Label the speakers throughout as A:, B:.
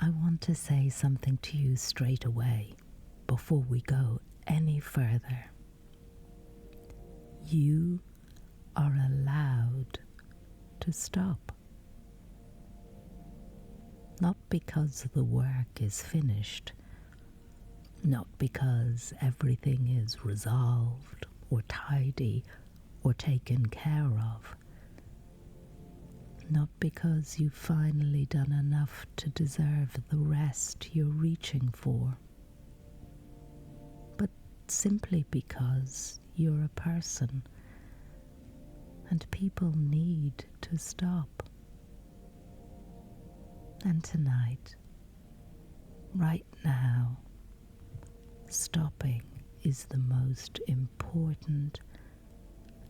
A: I want to say something to you straight away before we go any further. You are allowed to stop. Not because the work is finished, not because everything is resolved or tidy or taken care of, not because you've finally done enough to deserve the rest you're reaching for, but simply because you're a person and people need to stop. And tonight, right now, stopping is the most important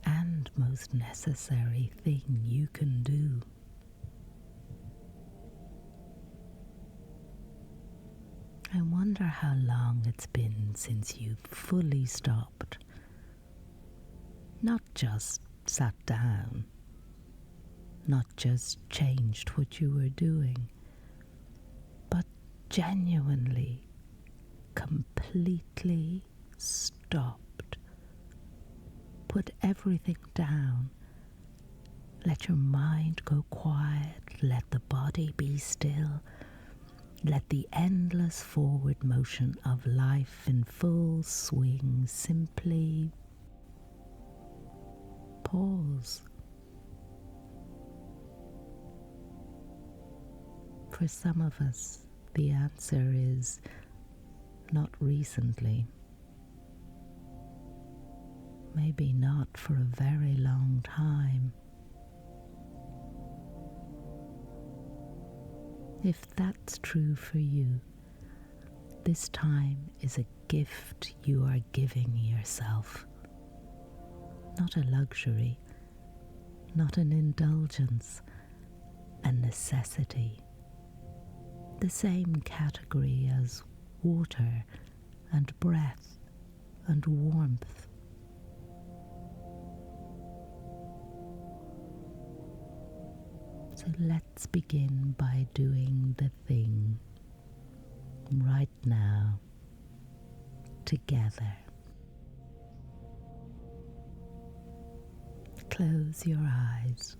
A: and most necessary thing you can do. I wonder how long it's been since you've fully stopped. Not just sat down, not just changed what you were doing, but genuinely, completely stopped. Put everything down. Let your mind go quiet. Let the body be still. Let the endless forward motion of life in full swing simply pause. For some of us, the answer is not recently. Maybe not for a very long time. If that's true for you, this time is a gift you are giving yourself. Not a luxury, not an indulgence, a necessity. The same category as water and breath and warmth. So let's begin by doing the thing right now, together. Close your eyes.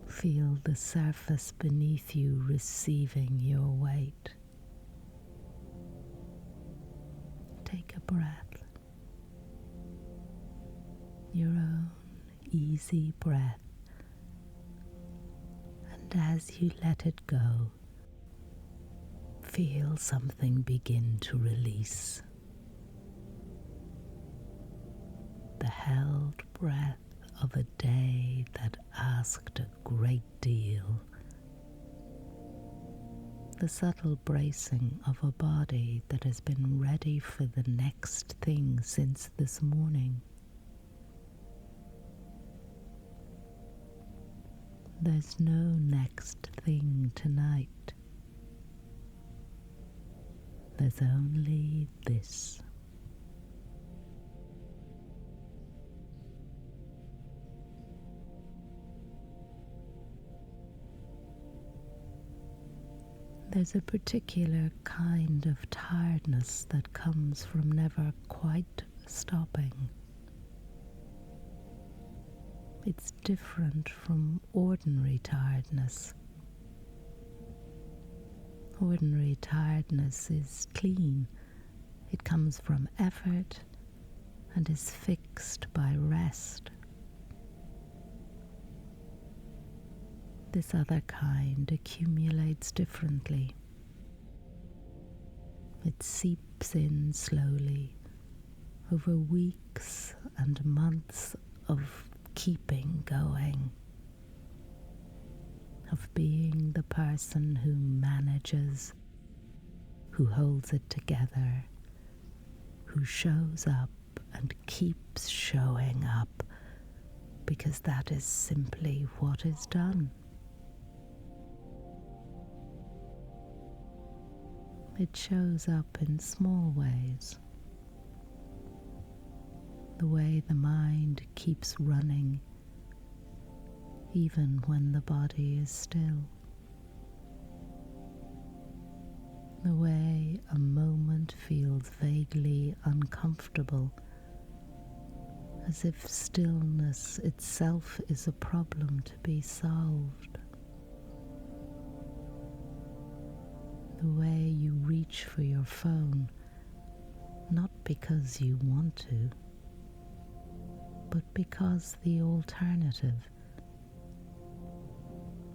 A: Feel the surface beneath you receiving your weight. Take a breath. Your own easy breath. And as you let it go, feel something begin to release. The held breath of a day that asked a great deal. The subtle bracing of a body that has been ready for the next thing since this morning. There's no next thing tonight. There's only this. There's a particular kind of tiredness that comes from never quite stopping. It's different from ordinary tiredness. Ordinary tiredness is clean. It comes from effort and is fixed by rest. This other kind accumulates differently. It seeps in slowly over weeks and months of keeping going, of being the person who manages, who holds it together, who shows up and keeps showing up, because that is simply what is done. It shows up in small ways. The way the mind keeps running even when the body is still. The way a moment feels vaguely uncomfortable, as if stillness itself is a problem to be solved. The way you reach for your phone, not because you want to, but because the alternative,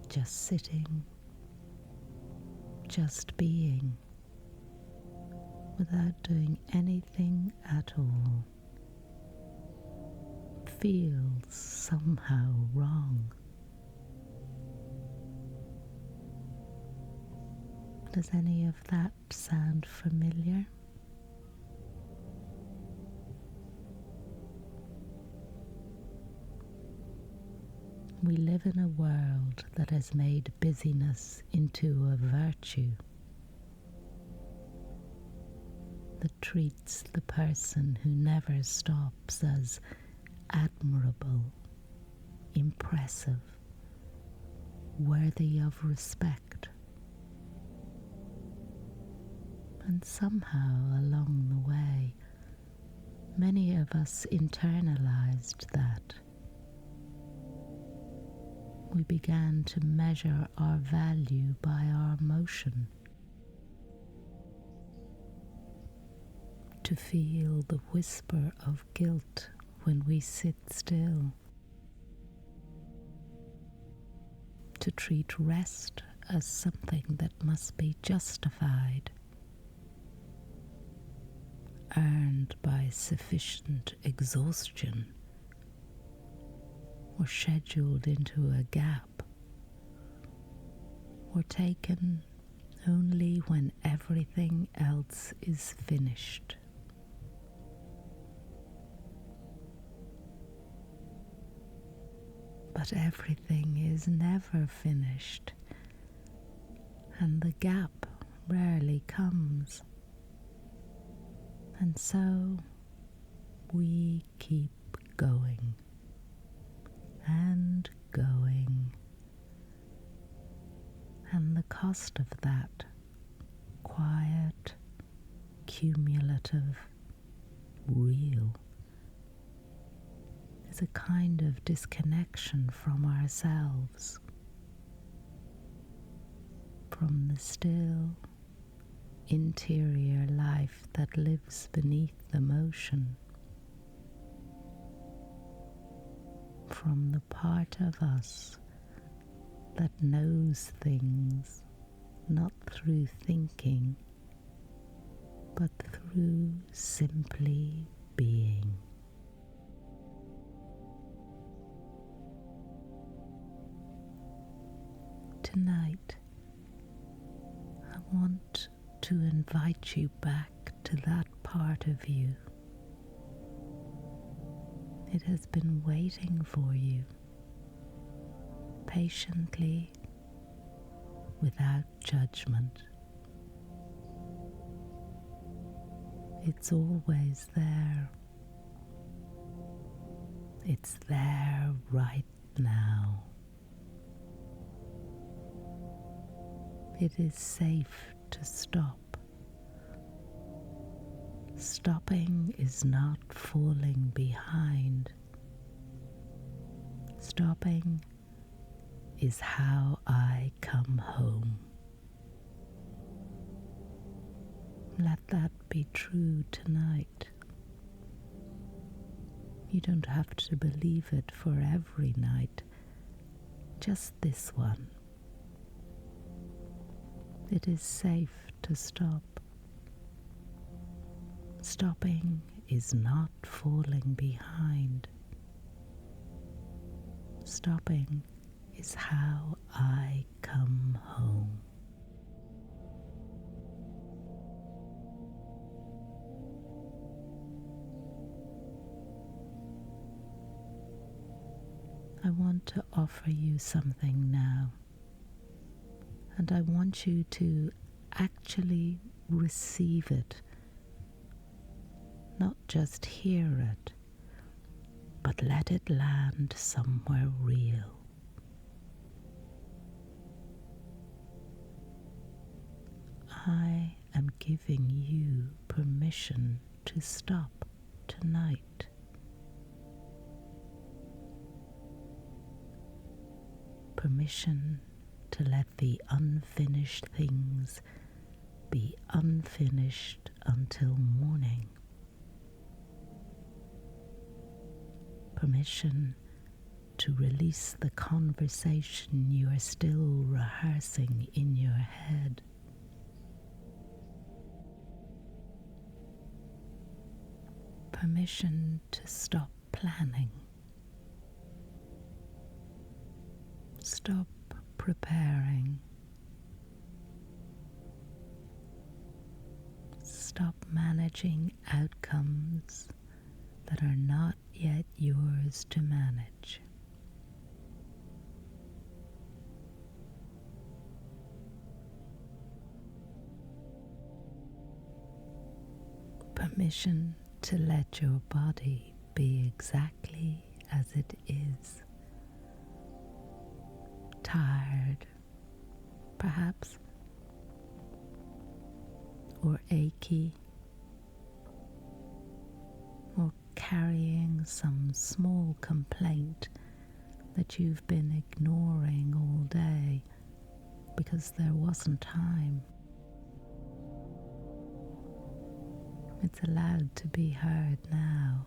A: just sitting, just being, without doing anything at all, feels somehow wrong. Does any of that sound familiar? We live in a world that has made busyness into a virtue, that treats the person who never stops as admirable, impressive, worthy of respect. And somehow along the way, many of us internalized that. We began to measure our value by our motion, to feel the whisper of guilt when we sit still, to treat rest as something that must be justified, earned by sufficient exhaustion, or scheduled into a gap, or taken only when everything else is finished. But everything is never finished, and the gap rarely comes. And so we keep going and going, and the cost of that, quiet, cumulative, real, is a kind of disconnection from ourselves, from the still, interior life that lives beneath the motion, from the part of us that knows things not through thinking, but through simply being. Tonight, I want to invite you back to that part of you. It has been waiting for you, patiently, without judgment. It's always there. It's there right now. It is safe to stop. Stopping is not falling behind. Stopping is how I come home. Let that be true tonight. You don't have to believe it for every night, just this one. It is safe to stop. Stopping is not falling behind. Stopping is how I come home. I want to offer you something now, and I want you to actually receive it, not just hear it, but let it land somewhere real. I giving you permission to stop tonight. Permission to let the unfinished things be unfinished until morning. Permission to release the conversation you are still rehearsing in your head. Permission to stop planning. Stop preparing. Stop managing outcomes that are not yet yours to manage. Permission to let your body be exactly as it is. Tired, perhaps, or achy, or carrying some small complaint that you've been ignoring all day because there wasn't time. It's allowed to be heard now.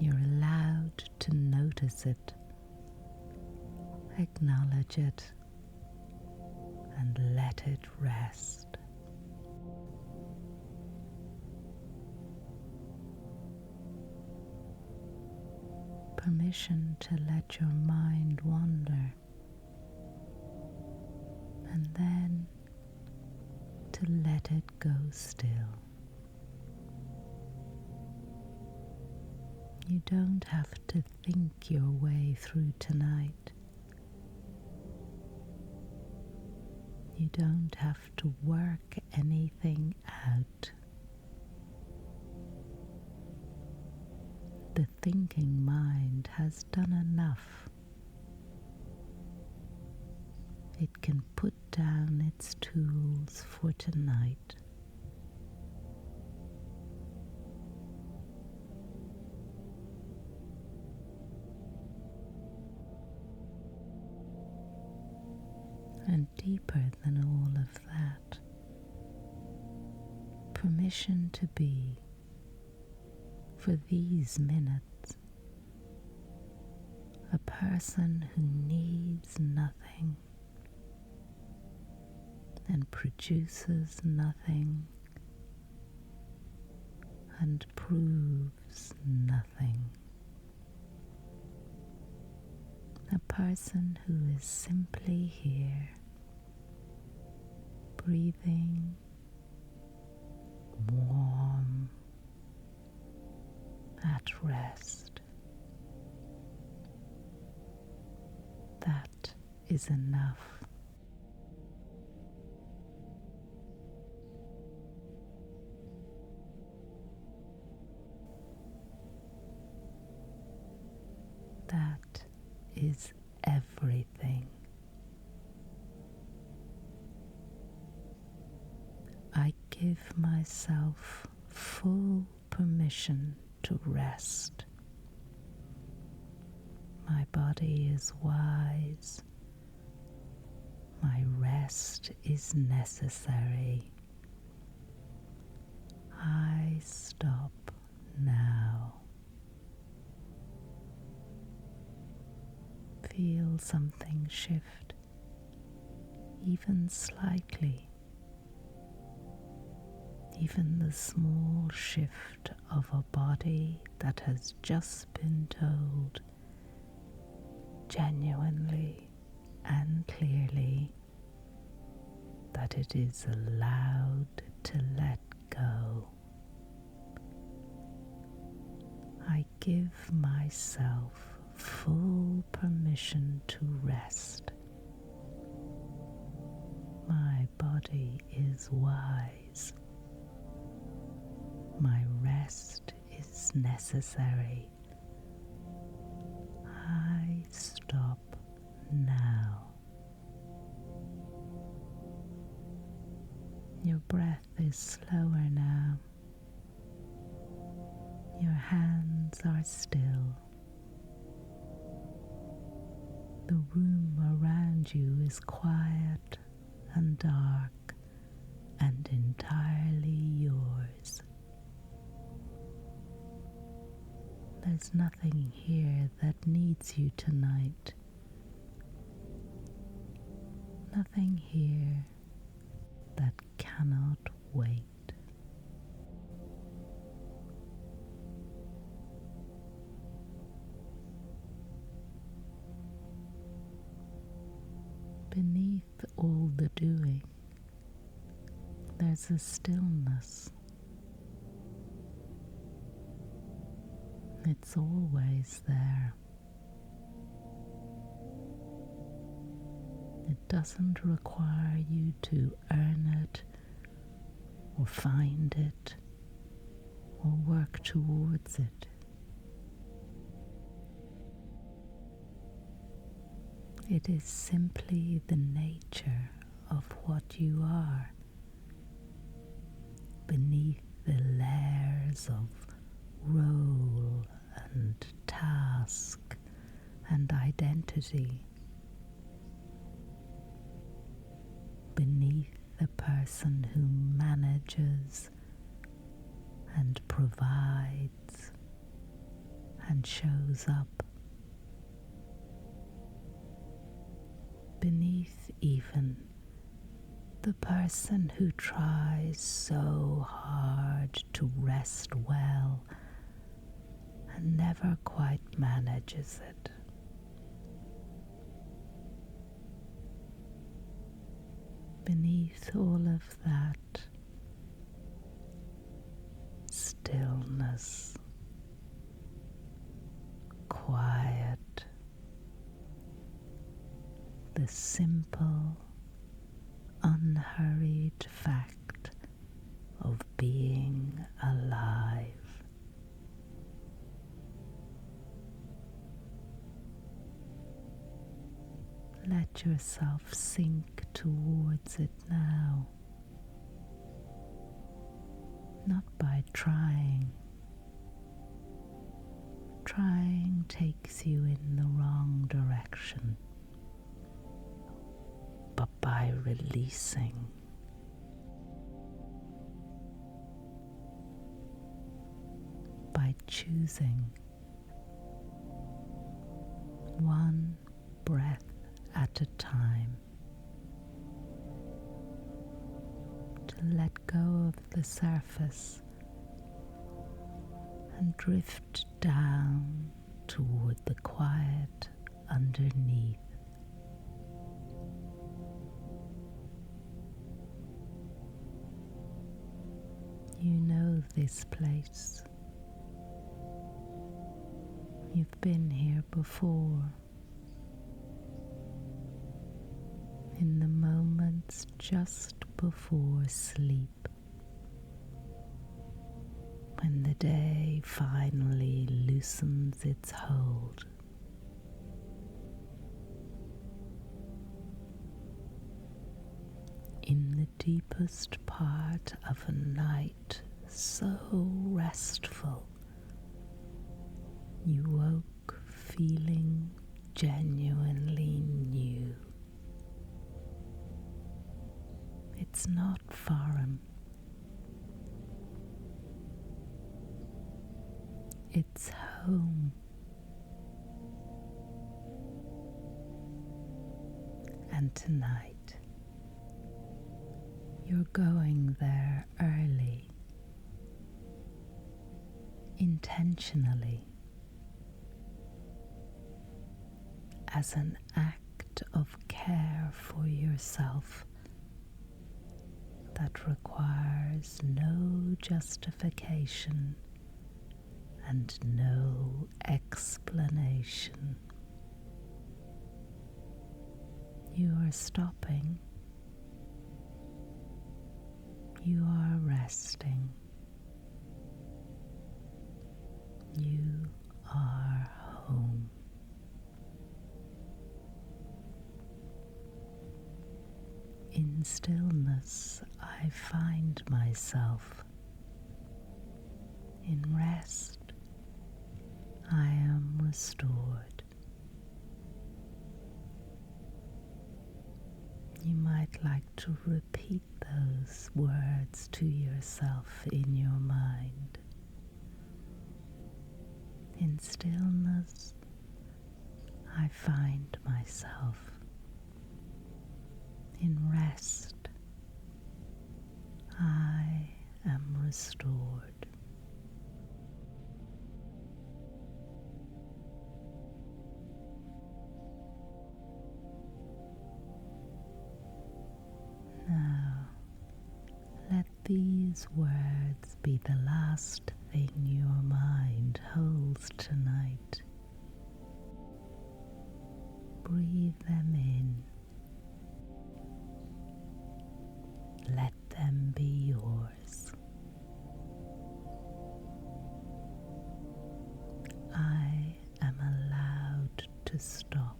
A: You're allowed to notice it, acknowledge it, and let it rest. Permission to let your mind wander, and then to let it go still. You don't have to think your way through tonight. You don't have to work anything out. The thinking mind has done enough. It can put down its tools for tonight. And deeper than all of that, permission to be, for these minutes, a person who needs nothing and produces nothing and proves nothing. A person who is simply here, breathing warm, at rest. That is enough. That is everything. I give myself full permission to rest. My body is wise. My rest is necessary. I stop now. Feel something shift, even slightly. Even the small shift of a body that has just been told genuinely and clearly that it is allowed to let go. I give myself full permission to rest. My body is wise. My rest is necessary. I stop now. is slower now. Your hands are still. The room around you is quiet and dark and entirely yours. There's nothing here that needs you tonight. Nothing here that cannot wait. Beneath all the doing, there's a stillness. It's always there. It doesn't require you to earn it or find it or work towards it. It is simply the nature of what you are beneath the layers of role and task and identity, beneath the person who manages and provides and shows up, beneath even the person who tries so hard to rest well and never quite manages it. Beneath all of that, stillness, quiet, the simple, unhurried fact of being alive. Let yourself sink towards it now, not by trying. Trying takes you in the wrong direction, but by releasing. By choosing one breath at a time to let go of the surface and drift down toward the quiet underneath. You know this place. You've been here before. In the moments just before sleep, when the day finally loosens its hold. In the deepest part of a night so restful, you woke feeling genuinely new. It's not foreign. It's home. And tonight, you're going there early, intentionally, as an act of care for yourself that requires no justification and no explanation. You are stopping. You are resting. You are home. In stillness, I find myself. In rest, I am restored. You might like to repeat those words to yourself in your mind. In stillness, I find myself. In rest, I am restored. Now, let these words be the last thing your mind holds tonight. Breathe them in. Let them be yours. I am allowed to stop.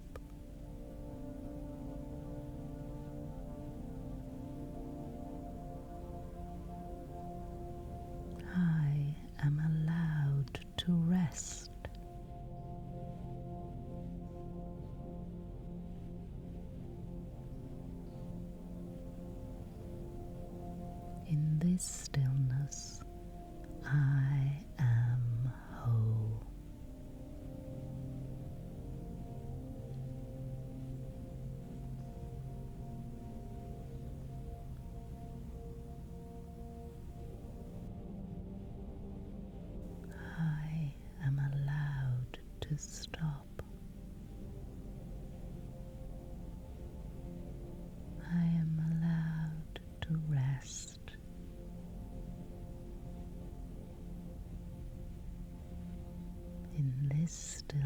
A: I am allowed to rest. In this stillness, I am whole. I am allowed to stop. I am allowed to rest. In this stillness,